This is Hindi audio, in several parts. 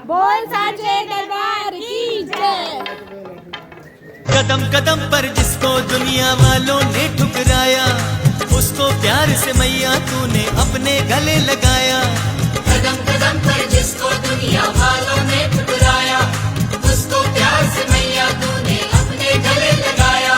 बोल साचे दरबार की जय। कदम कदम पर जिसको दुनिया वालों ने ठुकराया, उसको प्यार से मैया तूने अपने गले लगाया। कदम कदम पर जिसको दुनिया वालों ने ठुकराया, उसको प्यार से मैया तूने अपने गले लगाया।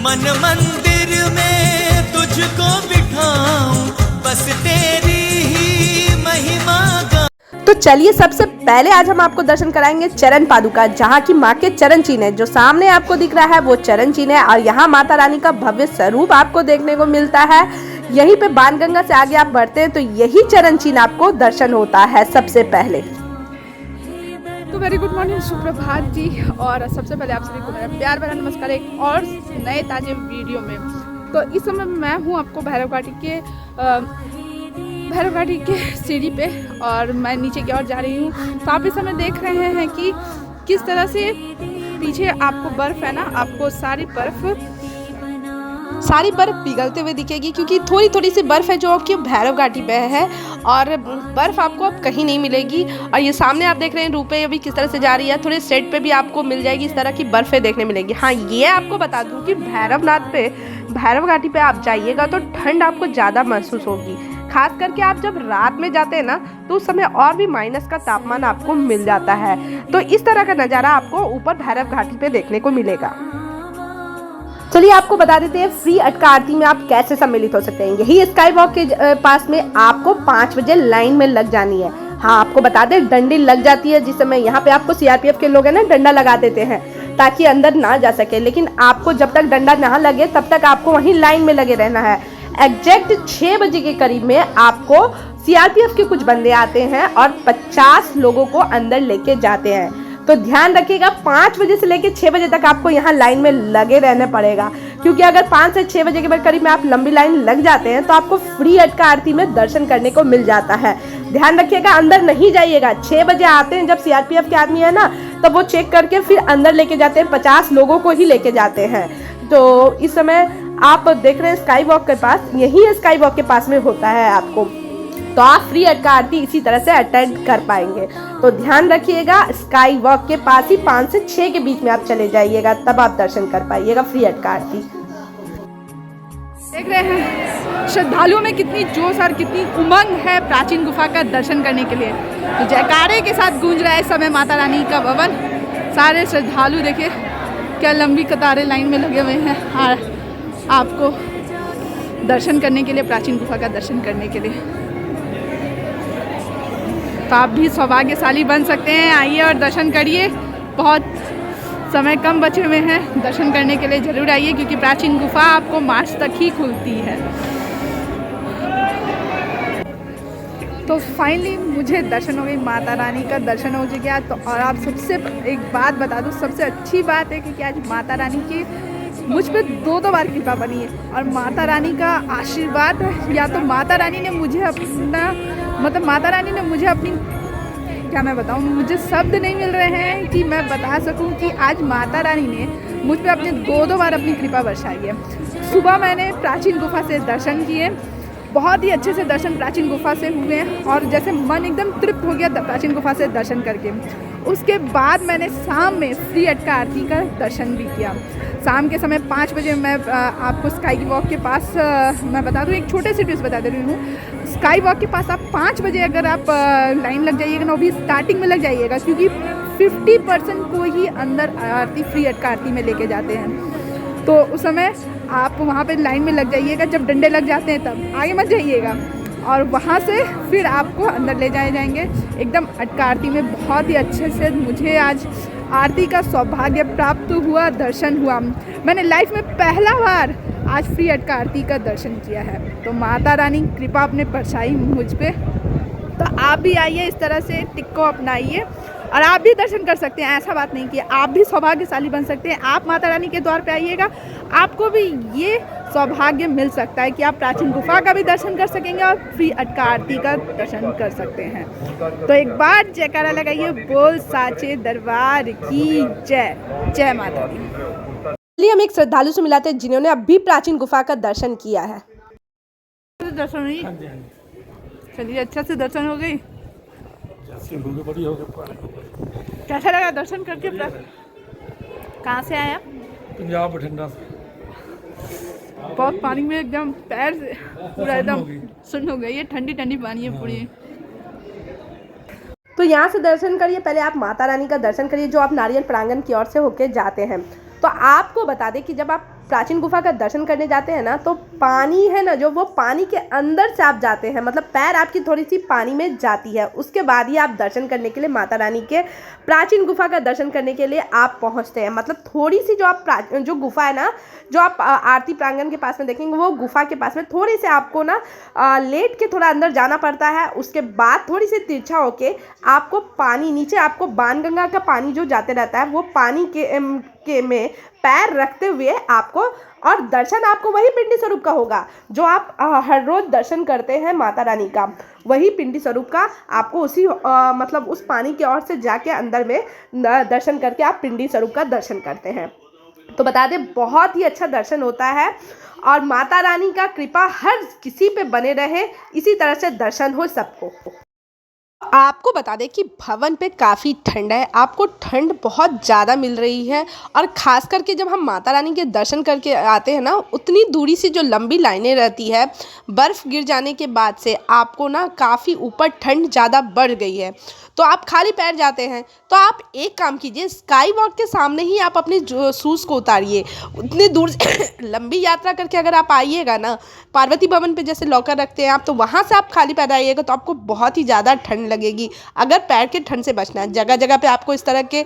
मन मंदिर में तुझको बिठाऊं, बस तेरी ही महिमा गा। तो चलिए सबसे पहले आज हम आपको दर्शन कराएंगे चरण पादुका, जहाँ की माँ के चरण चिन्ह है। जो सामने आपको दिख रहा है वो चरण चिन्ह है और यहाँ माता रानी का भव्य स्वरूप आपको देखने को मिलता है। यहीं पे बाणगंगा से आगे आप बढ़ते हैं तो यही चरण चिन्ह आपको दर्शन होता है सबसे पहले। तो वेरी गुड मॉर्निंग, सुप्रभात जी। और सबसे पहले आप सभी को मेरा प्यार भरा नमस्कार एक और नए ताजे वीडियो में। तो इस समय मैं हूँ आपको भैरव घाटी के सीढ़ी पे और मैं नीचे की ओर जा रही हूँ। तो आप इस समय देख रहे हैं कि किस तरह से पीछे आपको बर्फ़ है ना, आपको सारी बर्फ़ पिघलते हुए दिखेगी, क्योंकि थोड़ी थोड़ी सी बर्फ़ है जो कि भैरव घाटी पे है और बर्फ़ आपको अब कहीं नहीं मिलेगी। और ये सामने आप देख रहे हैं रूपे अभी किस तरह से जा रही है, थोड़े सेट पे भी आपको मिल जाएगी इस तरह की बर्फ़ें देखने मिलेंगी। हाँ, ये आपको बता दूँ कि भैरव घाटी पे आप जाइएगा तो ठंड आपको ज़्यादा महसूस होगी। खास करके आप जब रात में जाते हैं ना तो उस समय और भी माइनस का तापमान आपको मिल जाता है। तो इस तरह का नज़ारा आपको ऊपर भैरव घाटी पे देखने को मिलेगा। चलिए आपको बता देते हैं फ्री अटका आरती में आप कैसे सम्मिलित हो सकते हैं। यही स्काई वॉक के पास में आपको 5 बजे लाइन में लग जानी है। हाँ, आपको बता दें डंडी लग जाती है, जिस समय यहाँ पे आपको सीआरपीएफ के लोग हैं ना डंडा लगा देते हैं ताकि अंदर ना जा सके। लेकिन आपको जब तक डंडा ना लगे तब तक आपको वहीं लाइन में लगे रहना है। एग्जैक्ट 6 बजे के करीब में आपको सीआरपीएफ के कुछ बंदे आते हैं और 50 लोगों को अंदर लेके जाते हैं। तो ध्यान रखिएगा 5 बजे से लेके 6 बजे तक आपको यहाँ लाइन में लगे रहना पड़ेगा, क्योंकि अगर 5 से 6 बजे के करीब में आप लंबी लाइन लग जाते हैं तो आपको फ्री अटका आरती में दर्शन करने को मिल जाता है। ध्यान रखिएगा अंदर नहीं जाइएगा। 6 बजे आते हैं जब सीआरपीएफ के आदमी है ना, तब वो चेक करके फिर अंदर लेके जाते हैं, 50 लोगों को ही लेके जाते हैं। तो इस समय आप देख रहे हैं स्काई वॉक के पास, यही स्काई वॉक के पास में होता है आपको, तो आप फ्री अटका आरती इसी तरह से अटेंड कर पाएंगे। तो ध्यान रखिएगा स्काई वॉक के पास ही 5 से 6 के बीच में आप चले जाइएगा, तब आप दर्शन कर पाइएगा फ्री अटका आरती। देख रहे हैं श्रद्धालुओं में कितनी जोश और कितनी उमंग है प्राचीन गुफा का दर्शन करने के लिए। तो जयकारे के साथ गूंज रहा है इस समय माता रानी का भवन। सारे श्रद्धालु देखिए क्या लंबी कतारें लाइन में लगे हुए हैं और आपको दर्शन करने के लिए, प्राचीन गुफा का दर्शन करने के लिए। तो आप भी सौभाग्यशाली बन सकते हैं, आइए और दर्शन करिए। बहुत समय कम बचे हुए हैं, दर्शन करने के लिए ज़रूर आइए, क्योंकि प्राचीन गुफा आपको मार्च तक ही खुलती है। तो फाइनली मुझे दर्शन हो गई, माता रानी का दर्शन हो गया। तो और आप सबसे एक बात बता दूं, सबसे अच्छी बात है कि आज माता रानी की मुझ पे 2 बार कृपा बनी है और माता रानी का आशीर्वाद है, या तो माता रानी ने मुझे अपनी क्या मैं बताऊँ, मुझे शब्द नहीं मिल रहे हैं कि मैं बता सकूं कि आज माता रानी ने मुझ पे अपने 2 बार अपनी कृपा बरसाई है। सुबह मैंने प्राचीन गुफा से दर्शन किए, बहुत ही अच्छे से दर्शन प्राचीन गुफा से हुए और जैसे मन एकदम तृप्त हो गया प्राचीन गुफा से दर्शन करके। उसके बाद मैंने शाम में फ्री अटका आरती का दर्शन भी किया। शाम के समय 5 बजे मैं आपको स्काई वॉक के पास मैं बता दूँ, एक छोटे से टिप्स बता दे रही हूँ। स्काई वॉक के पास आप 5 बजे अगर आप लाइन लग जाइएगा ना, वो भी स्टार्टिंग में लग जाइएगा, क्योंकि 50% को ही अंदर आरती फ्री अटका आरती में लेके जाते हैं। तो उस समय आप वहाँ पे लाइन में लग जाइएगा, जब डंडे लग जाते हैं तब आगे मत जाइएगा और वहाँ से फिर आपको अंदर ले जाए जाएंगे एकदम अटका आरती में। बहुत ही अच्छे से मुझे आज आरती का सौभाग्य प्राप्त हुआ, दर्शन हुआ। मैंने लाइफ में पहला बार आज फ्री अटका आरती का दर्शन किया है। तो माता रानी कृपा अपने बरसाई मुझ पे। तो आप भी आइए, इस तरह से टिक को अपनाइए और आप भी दर्शन कर सकते हैं। ऐसा बात नहीं कि आप भी सौभाग्यशाली बन सकते हैं। आप माता रानी के द्वार पे आइएगा, आपको भी ये सौभाग्य मिल सकता है कि आप प्राचीन गुफा का भी दर्शन कर सकेंगे और फ्री अटका आरती का दर्शन कर सकते हैं। तो एक बार जयकारा लगाइए, बोल साचे दरबार की जय। जय माता दी। चलिए हम एक श्रद्धालु से मिलाते हैं जिन्होंने अभी प्राचीन गुफा का दर्शन किया है। दर्शन हुई, चलिए अच्छा से दर्शन हो गई। जैसे होंगे बड़ी होगी पानी। कैसा लगा दर्शन करके? कहाँ से आए आप? पंजाब बठिंडा से। बहुत पानी में एकदम पैर से पूरा एकदम हो गई। सुन्न हो गई है, ठंडी ठंडी पानी है पूरी। तो यहाँ से दर्शन करिए, पहले आप माता रानी का दर्शन करिए जो आप नारियल प्रांगण की ओर से होके जाते हैं। तो आपको बता दें कि जब आप प्राचीन गुफा का दर्शन करने जाते हैं ना, तो पानी है ना जो, वो पानी के अंदर से आप जाते हैं, मतलब पैर आपकी थोड़ी सी पानी में जाती है, उसके बाद ही आप दर्शन करने के लिए माता रानी के प्राचीन गुफा का दर्शन करने के लिए आप पहुंचते हैं। मतलब थोड़ी सी जो आप जो गुफा है ना, जो आप आरती प्रांगण के पास में देखेंगे, वो गुफा के पास में थोड़ी से आपको ना लेट के थोड़ा अंदर जाना पड़ता है। उसके बाद थोड़ी सी तिरछा होके आपको पानी नीचे, आपको बाणगंगा का पानी जो जाते रहता है, वो पानी के में पैर रखते हुए आपको, और दर्शन आपको वही पिंडी स्वरूप का होगा जो आप हर रोज दर्शन करते हैं माता रानी का, वही पिंडी स्वरूप का आपको उसी मतलब उस पानी की ओर से जाके अंदर में दर्शन करके आप पिंडी स्वरूप का दर्शन करते हैं। तो बता दें, बहुत ही अच्छा दर्शन होता है और माता रानी का कृपा हर किसी पे बने रहे, इसी तरह से दर्शन हो सबको। आपको बता दें कि भवन पे काफ़ी ठंड है, आपको ठंड बहुत ज़्यादा मिल रही है, और ख़ास करके जब हम माता रानी के दर्शन करके आते हैं ना, उतनी दूरी से जो लंबी लाइनें रहती है, बर्फ़ गिर जाने के बाद से आपको ना काफ़ी ऊपर ठंड ज़्यादा बढ़ गई है। तो आप खाली पैर जाते हैं, तो आप एक काम कीजिए, स्काई वॉक के सामने ही आप अपने जो शूज़ को उतारिए। उतनी दूर से लंबी यात्रा करके अगर आप आइएगा ना, पार्वती भवन पे जैसे लॉकर रखते हैं आप, तो वहाँ से आप खाली पैर आइएगा तो आपको बहुत ही ज़्यादा ठंड लगेगी। अगर पैर के ठंड से बचना है, जगह जगह पे आपको इस तरह के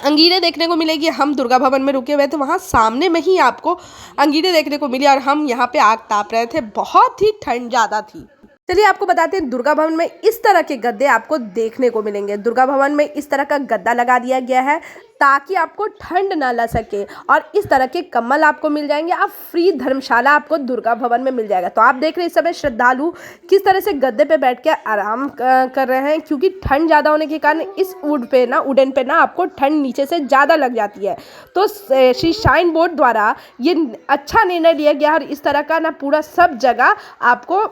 अंगीरें देखने को मिलेगी। हम दुर्गा भवन में रुके हुए थे, वहाँ सामने में ही आपको अंगीरें देखने को मिली, और हम यहाँ पे आग ताप रहे थे, बहुत ही ठंड ज़्यादा थी। चलिए आपको बताते हैं, दुर्गा भवन में इस तरह के गद्दे आपको देखने को मिलेंगे। दुर्गा भवन में इस तरह का गद्दा लगा दिया गया है ताकि आपको ठंड ना लग सके, और इस तरह के कम्बल आपको मिल जाएंगे। आप फ्री धर्मशाला आपको दुर्गा भवन में मिल जाएगा। तो आप देख रहे हैं इस समय श्रद्धालु किस तरह से गद्दे पे बैठ के आराम कर रहे हैं, क्योंकि ठंड ज़्यादा होने के कारण इस वुडन पे ना आपको ठंड नीचे से ज़्यादा लग जाती है। तो श्री शाइन बोर्ड द्वारा ये अच्छा निर्णय लिया गया, और इस तरह का ना पूरा सब जगह आपको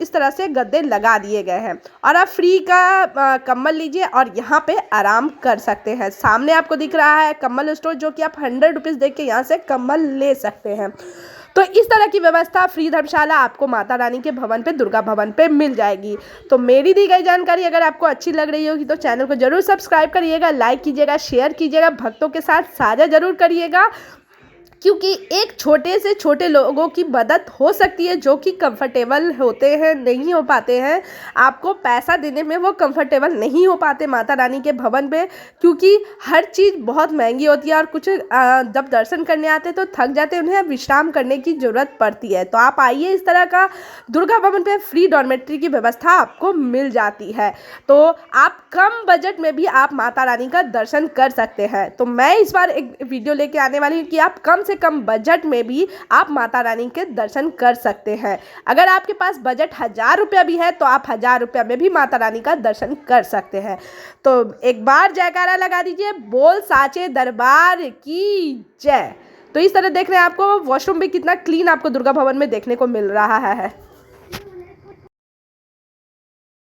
इस तरह से गद्दे लगा दिए गए हैं, और आप फ्री का कम्बल लीजिए और यहाँ पे आराम कर सकते हैं। सामने आपको दिख रहा है कम्बल स्टोर, जो कि आप 100 रुपीज़ दे के यहाँ से कम्बल ले सकते हैं। तो इस तरह की व्यवस्था फ्री धर्मशाला आपको माता रानी के भवन पे, दुर्गा भवन पे मिल जाएगी। तो मेरी दी गई जानकारी अगर आपको अच्छी लग रही होगी तो चैनल को जरूर सब्सक्राइब करिएगा, लाइक कीजिएगा, शेयर कीजिएगा, भक्तों के साथ साझा जरूर करिएगा, क्योंकि एक छोटे से छोटे लोगों की मदद हो सकती है जो कि कंफर्टेबल होते हैं, नहीं हो पाते हैं, आपको पैसा देने में वो कंफर्टेबल नहीं हो पाते माता रानी के भवन पे, क्योंकि हर चीज़ बहुत महंगी होती है, और कुछ जब दर्शन करने आते हैं तो थक जाते हैं, उन्हें विश्राम करने की ज़रूरत पड़ती है। तो आप आइए, इस तरह का दुर्गा भवन पे फ्री डॉर्मेट्री की व्यवस्था आपको मिल जाती है। तो आप कम बजट में भी आप माता रानी का दर्शन कर सकते हैं। तो मैं इस बार एक वीडियो लेके आने वाली हूँ कि आप कम बजट में भी आप माता रानी के दर्शन कर सकते हैं। अगर आपके पास बजट 1000 रुपया भी है तो आप 1000 रुपया में भी माता रानी का दर्शन कर सकते हैं। तो एक बार जयकारा लगा दीजिए, बोल साचे दरबार की जय। तो इस तरह देख रहे हैं, आपको वॉशरूम भी कितना क्लीन आपको दुर्गा भवन में देखने को मिल रहा है।